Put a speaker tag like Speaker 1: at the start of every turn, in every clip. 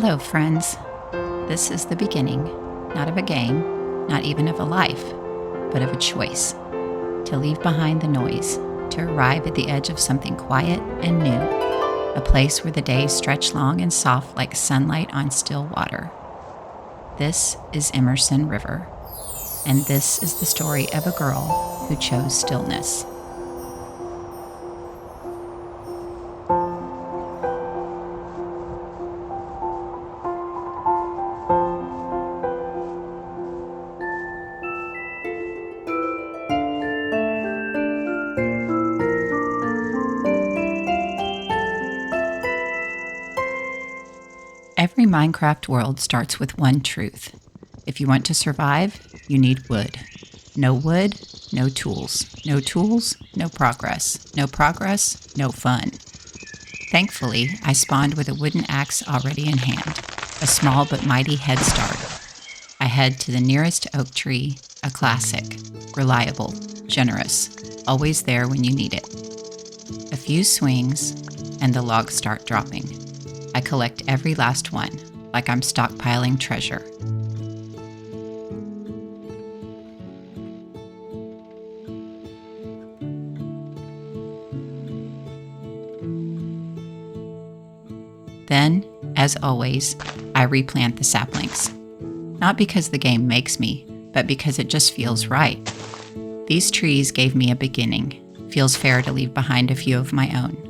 Speaker 1: Hello, friends. This is the beginning, not of a game, not even of a life, but of a choice. To leave behind the noise, to arrive at the edge of something quiet and new, a place where the days stretch long and soft like sunlight on still water. This is Emerson River, and this is the story of a girl who chose stillness. Every Minecraft world starts with one truth. If you want to survive, you need wood. No wood, no tools. No tools, no progress. No progress, no fun. Thankfully, I spawned with a wooden axe already in hand, a small but mighty head start. I head to the nearest oak tree, a classic, reliable, generous, always there when you need it. A few swings, and the logs start dropping. I collect every last one, like I'm stockpiling treasure. Then, as always, I replant the saplings. Not because the game makes me, but because it just feels right. These trees gave me a beginning. Feels fair to leave behind a few of my own.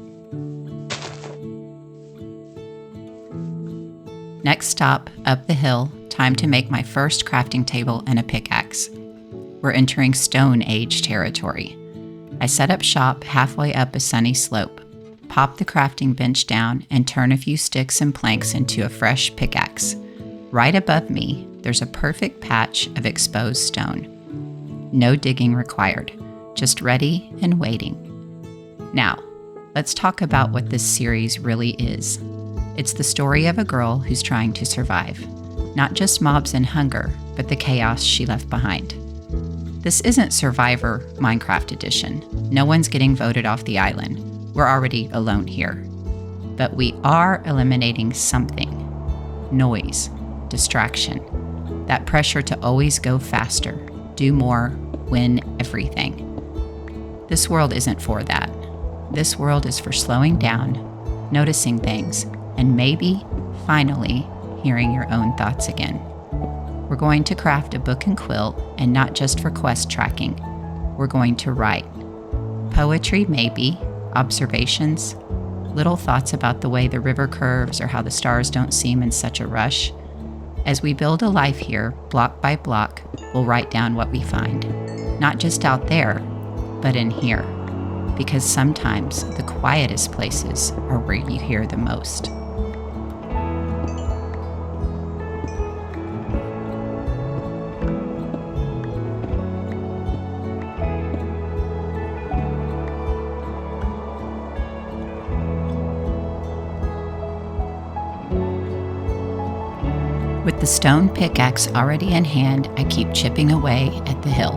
Speaker 1: Next stop, up the hill, time to make my first crafting table and a pickaxe. We're entering Stone Age territory. I set up shop halfway up a sunny slope, pop the crafting bench down, and turn a few sticks and planks into a fresh pickaxe. Right above me, there's a perfect patch of exposed stone. No digging required, just ready and waiting. Now, let's talk about what this series really is. It's the story of a girl who's trying to survive. Not just mobs and hunger, but the chaos she left behind. This isn't Survivor Minecraft Edition. No one's getting voted off the island. We're already alone here. But we are eliminating something. Noise, distraction, that pressure to always go faster, do more, win everything. This world isn't for that. This world is for slowing down, noticing things, and maybe, finally, hearing your own thoughts again. We're going to craft a book and quill, and not just for quest tracking. We're going to write. Poetry, maybe, observations, little thoughts about the way the river curves or how the stars don't seem in such a rush. As we build a life here, block by block, we'll write down what we find. Not just out there, but in here. Because sometimes the quietest places are where you hear the most. With the stone pickaxe already in hand, I keep chipping away at the hill.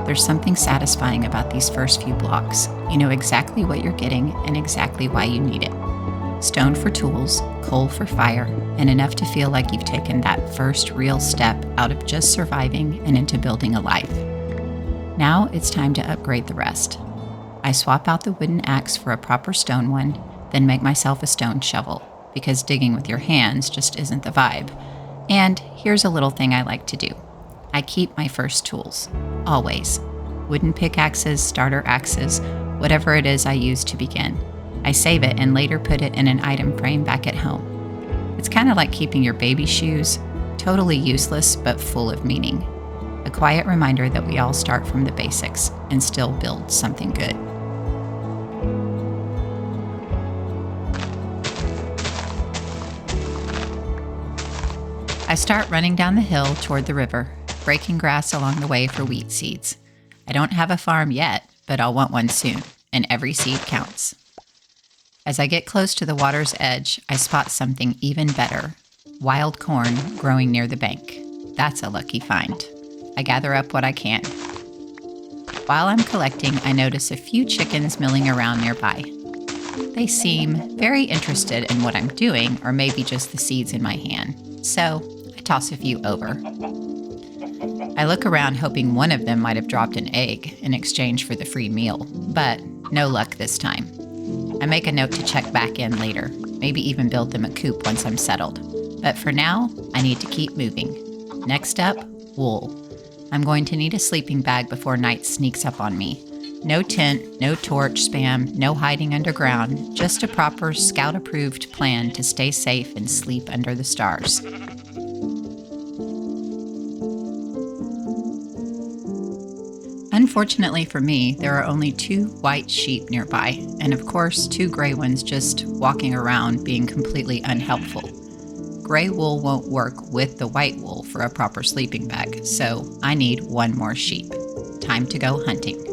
Speaker 1: There's something satisfying about these first few blocks. You know exactly what you're getting and exactly why you need it. Stone for tools, coal for fire, and enough to feel like you've taken that first real step out of just surviving and into building a life. Now it's time to upgrade the rest. I swap out the wooden axe for a proper stone one, then make myself a stone shovel, because digging with your hands just isn't the vibe. And here's a little thing I like to do. I keep my first tools, always. Wooden pickaxes, starter axes, whatever it is I use to begin. I save it and later put it in an item frame back at home. It's kind of like keeping your baby shoes, totally useless but full of meaning. A quiet reminder that we all start from the basics and still build something good. I start running down the hill toward the river, breaking grass along the way for wheat seeds. I don't have a farm yet, but I'll want one soon, and every seed counts. As I get close to the water's edge, I spot something even better. Wild corn growing near the bank. That's a lucky find. I gather up what I can. While I'm collecting, I notice a few chickens milling around nearby. They seem very interested in what I'm doing, or maybe just the seeds in my hand, so I toss a few over. I look around hoping one of them might have dropped an egg in exchange for the free meal, but no luck this time. I make a note to check back in later, maybe even build them a coop once I'm settled. But for now, I need to keep moving. Next up, wool. I'm going to need a sleeping bag before night sneaks up on me. No tent, no torch spam, no hiding underground, just a proper Scout-approved plan to stay safe and sleep under the stars. Unfortunately for me, there are only 2 white sheep nearby, and of course 2 gray ones just walking around being completely unhelpful. Gray wool won't work with the white wool for a proper sleeping bag, so I need 1 more sheep. Time to go hunting.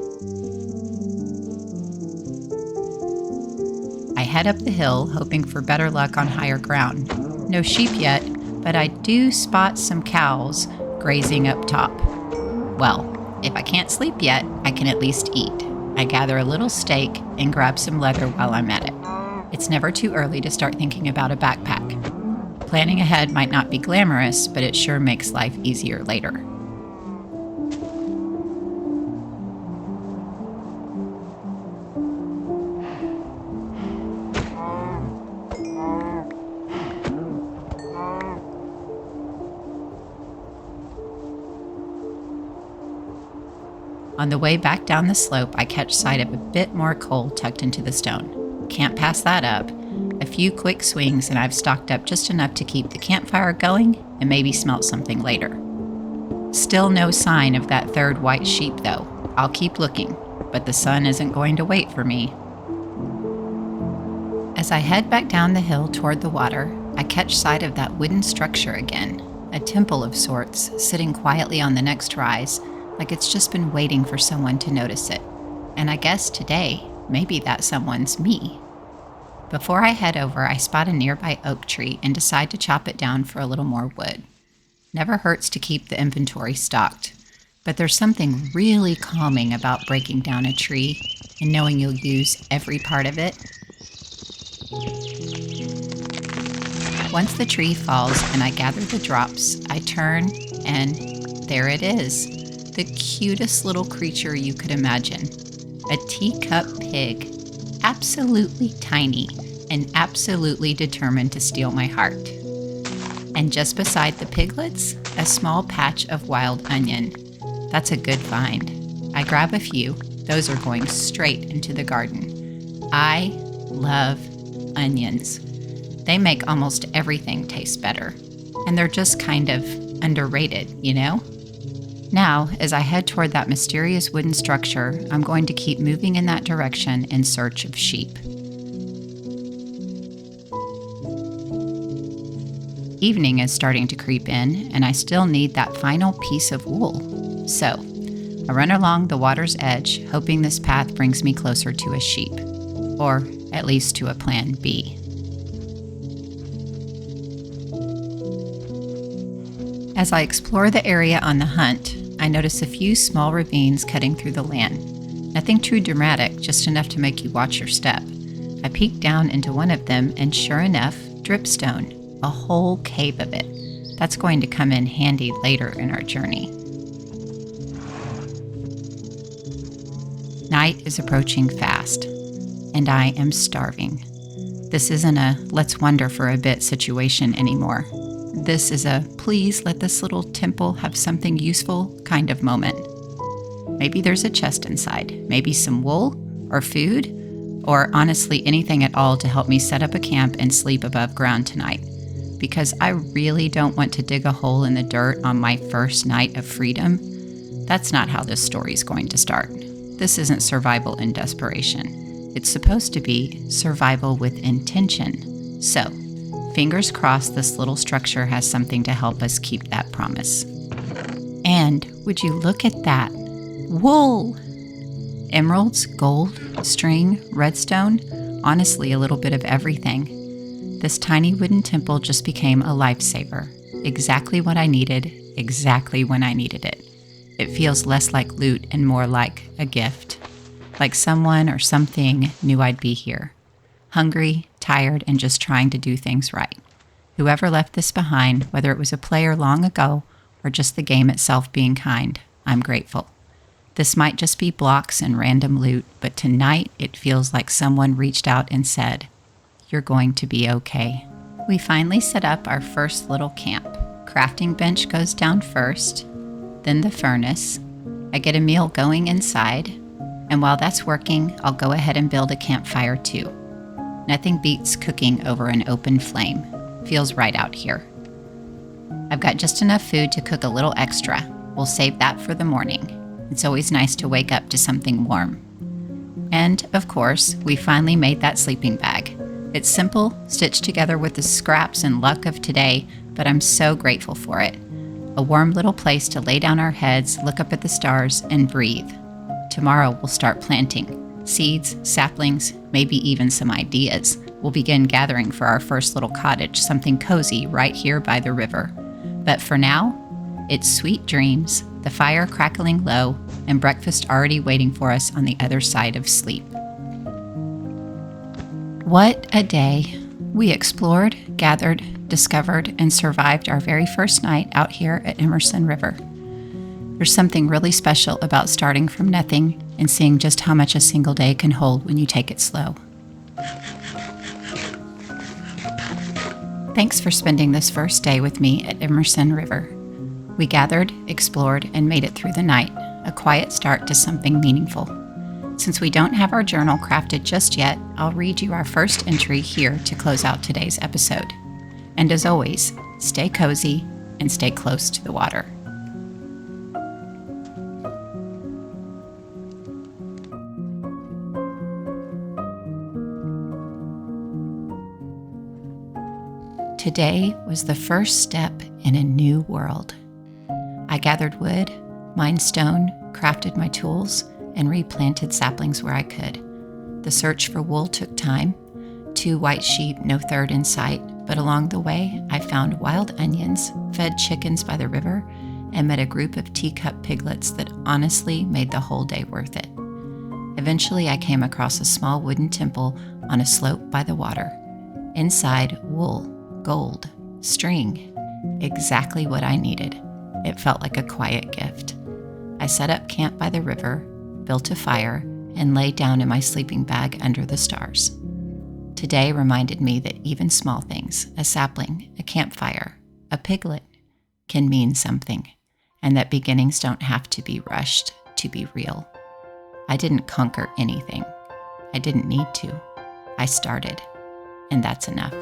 Speaker 1: I head up the hill, hoping for better luck on higher ground. No sheep yet, but I do spot some cows grazing up top. Well, if I can't sleep yet, I can at least eat. I gather a little steak and grab some leather while I'm at it. It's never too early to start thinking about a backpack. Planning ahead might not be glamorous, but it sure makes life easier later. On the way back down the slope, I catch sight of a bit more coal tucked into the stone. Can't pass that up. A few quick swings and I've stocked up just enough to keep the campfire going and maybe smelt something later. Still no sign of that 3rd white sheep though. I'll keep looking, but the sun isn't going to wait for me. As I head back down the hill toward the water, I catch sight of that wooden structure again, a temple of sorts, sitting quietly on the next rise, like it's just been waiting for someone to notice it. And I guess today, maybe that someone's me. Before I head over, I spot a nearby oak tree and decide to chop it down for a little more wood. Never hurts to keep the inventory stocked, but there's something really calming about breaking down a tree and knowing you'll use every part of it. Once the tree falls and I gather the drops, I turn and there it is. The cutest little creature you could imagine. A teacup pig. Absolutely tiny and absolutely determined to steal my heart. And just beside the piglets, a small patch of wild onion. That's a good find. I grab a few. Those are going straight into the garden. I love onions. They make almost everything taste better. And they're just kind of underrated, you know? Now, as I head toward that mysterious wooden structure, I'm going to keep moving in that direction in search of sheep. Evening is starting to creep in, and I still need that final piece of wool. So, I run along the water's edge, hoping this path brings me closer to a sheep, or at least to a plan B. As I explore the area on the hunt, I notice a few small ravines cutting through the land. Nothing too dramatic, just enough to make you watch your step. I peek down into one of them, and sure enough, dripstone, a whole cave of it. That's going to come in handy later in our journey. Night is approaching fast, and I am starving. This isn't a let's wander for a bit situation anymore. This is a please let this little temple have something useful kind of moment. Maybe there's a chest inside, maybe some wool or food, or honestly anything at all to help me set up a camp and sleep above ground tonight. Because I really don't want to dig a hole in the dirt on my first night of freedom. That's not how this story's going to start. This isn't survival in desperation. It's supposed to be survival with intention. So, fingers crossed this little structure has something to help us keep that promise. And would you look at that? Wool! Emeralds, gold, string, redstone, honestly a little bit of everything. This tiny wooden temple just became a lifesaver. Exactly what I needed, exactly when I needed it. It feels less like loot and more like a gift. Like someone or something knew I'd be here. hungry, tired, and just trying to do things right. Whoever left this behind, whether it was a player long ago or just the game itself being kind, I'm grateful. This might just be blocks and random loot, but tonight it feels like someone reached out and said, "You're going to be okay." We finally set up our first little camp. Crafting bench goes down first, then the furnace. I get a meal going inside, and while that's working, I'll go ahead and build a campfire too. Nothing beats cooking over an open flame. Feels right out here. I've got just enough food to cook a little extra. We'll save that for the morning. It's always nice to wake up to something warm. And, of course, we finally made that sleeping bag. It's simple, stitched together with the scraps and luck of today, but I'm so grateful for it. A warm little place to lay down our heads, look up at the stars, and breathe. Tomorrow we'll start planting. Seeds, saplings, maybe even some ideas. We'll begin gathering for our first little cottage, something cozy right here by the river. But for now, it's sweet dreams, the fire crackling low, and breakfast already waiting for us on the other side of sleep. What a day. We explored, gathered, discovered, and survived our very first night out here at Emerson River. There's something really special about starting from nothing and seeing just how much a single day can hold when you take it slow. Thanks for spending this first day with me at Emerson River. We gathered, explored, and made it through the night, a quiet start to something meaningful. Since we don't have our journal crafted just yet, I'll read you our first entry here to close out today's episode. And as always, stay cozy and stay close to the water. Today was the first step in a new world. I gathered wood, mined stone, crafted my tools, and replanted saplings where I could. The search for wool took time. 2 white sheep, no third in sight, but along the way, I found wild onions, fed chickens by the river, and met a group of teacup piglets that honestly made the whole day worth it. Eventually, I came across a small wooden temple on a slope by the water. Inside, wool, gold, string, exactly what I needed. It felt like a quiet gift. I set up camp by the river, built a fire, and lay down in my sleeping bag under the stars. Today reminded me that even small things, a sapling, a campfire, a piglet, can mean something, and that beginnings don't have to be rushed to be real. I didn't conquer anything. I didn't need to. I started, and that's enough.